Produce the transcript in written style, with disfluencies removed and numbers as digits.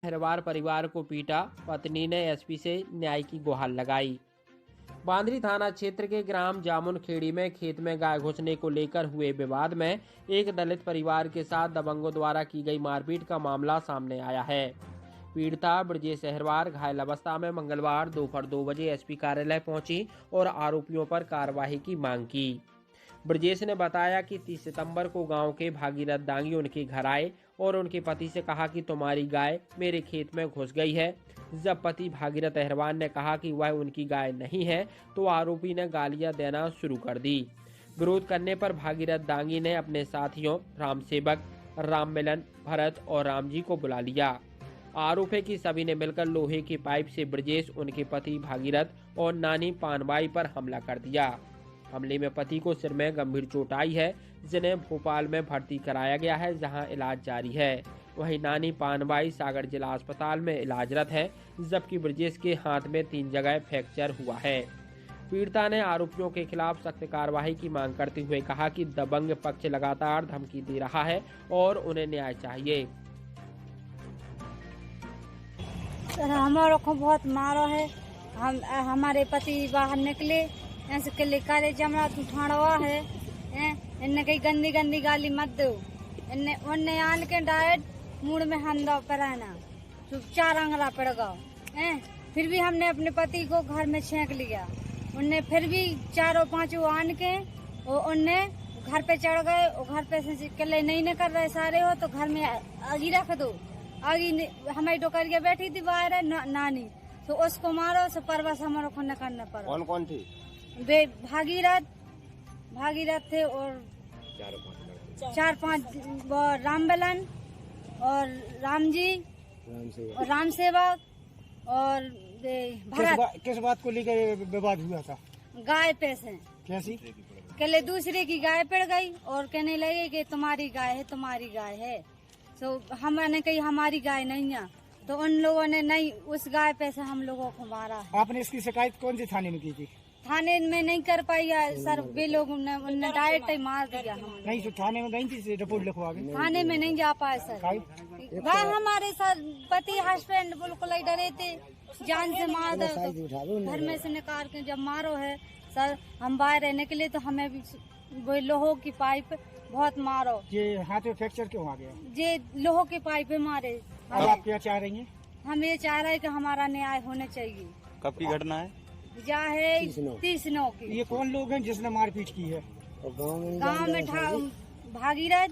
अहरवार परिवार को पीटा, पत्नी ने एसपी से न्याय की गुहार लगाई। बांदरी थाना क्षेत्र के ग्राम जामुन खेड़ी में खेत में गाय घुसने को लेकर हुए विवाद में एक दलित परिवार के साथ दबंगों द्वारा की गई मारपीट का मामला सामने आया है। पीड़िता ब्रजेश अहरवार घायल अवस्था में मंगलवार दोपहर 2 बजे एसपी कार्यालय पहुंची और आरोपियों पर कार्रवाई की मांग की। ब्रजेश ने बताया कि 30 सितंबर को गांव के भागीरथ दांगी उनके घर आए और उनके पति से कहा कि तुम्हारी गाय मेरे खेत में घुस गई है। जब पति भागीरथ अहरवार ने कहा कि वह उनकी गाय नहीं है तो आरोपी ने गालियां देना शुरू कर दी। विरोध करने पर भागीरथ दांगी ने अपने साथियों रामसेवक, राममिलन, भरत और रामजी को बुला लिया। आरोप है कि सभी ने मिलकर लोहे की पाइप से ब्रजेश, उनके पति भागीरथ और नानी पानबाई पर हमला कर दिया। हमले में पति को सिर में गंभीर चोट आई है, जिन्हें भोपाल में भर्ती कराया गया है, जहां इलाज जारी है। वहीं नानी पानबाई सागर जिला अस्पताल में इलाजरत है, जबकि ब्रजेश के हाथ में 3 जगह फ्रैक्चर हुआ है। पीड़िता ने आरोपियों के खिलाफ सख्त कार्रवाई की मांग करते हुए कहा कि दबंग पक्ष लगातार धमकी दे रहा है और उन्हें न्याय चाहिए। सर, हमारे को बहुत मारो है। हमारे पति बाहर निकले, ऐसे के लिए जमरा तू ठाणवा है, इन्ने कई गंदी गंदी गाली मत दो। इन्ने उन्ने आन के डायरेक्ट मूड में हंदा पराना तो 4 अंगला पड़ गया। फिर भी हमने अपने पति को घर में छेंक लिया। उनने फिर भी 4-5 आन के उनने घर पे चढ़ गए और घर पे से कले नहीं कर रहे सारे हो तो घर में आगी रख दो। आगी हमारी डोकरिया बैठी थी बाहर है नानी, तो उसको मारो सो परवश हमारे को न करना पड़ा। कौन कौन थी? वे भागीरथ थे और 4-5 रामबलन और रामजी और रामसेवक और भरत। किस बात को लेकर विवाद हुआ था? गाय पे से कैसी? कहले दूसरे की गाय पड़ गई और कहने लगे कि तुम्हारी गाय है, तुम्हारी गाय है। तो हमने कही हमारी गाय नहीं है, तो उन लोगों ने नहीं, उस गाय पे से हम लोगों को मारा। आपने इसकी शिकायत कौन से थाने में की थी? थाने में नहीं कर पाई सर, वे लोग उन्होंने डायरेक्ट ही मार दिया। हम नहीं तो थाने में गई थी, रिपोर्ट लिखवा गई? थाने में नहीं जा पाए सर। गाय हमारे सर पति हस्बैंड बिल्कुल ही डरे थे, जान से मार दो तो घर में से निकाल के जब मारो है सर, हम बाहर रहने के लिए तो हमें भी वो लोहो की पाइप बहुत मारो। ये हाथ में फ्रैक्चर क्यों आ गया? ये लोहो की पाइप मारे। अब आप क्या चाह रही हैं? हम ये चाह रहे हैं कि हमारा न्याय होना चाहिए। कब की घटना है? जा है 30 9 की। ये कौन लोग हैं जिसने मारपीट की है? गाँव में भागीरथ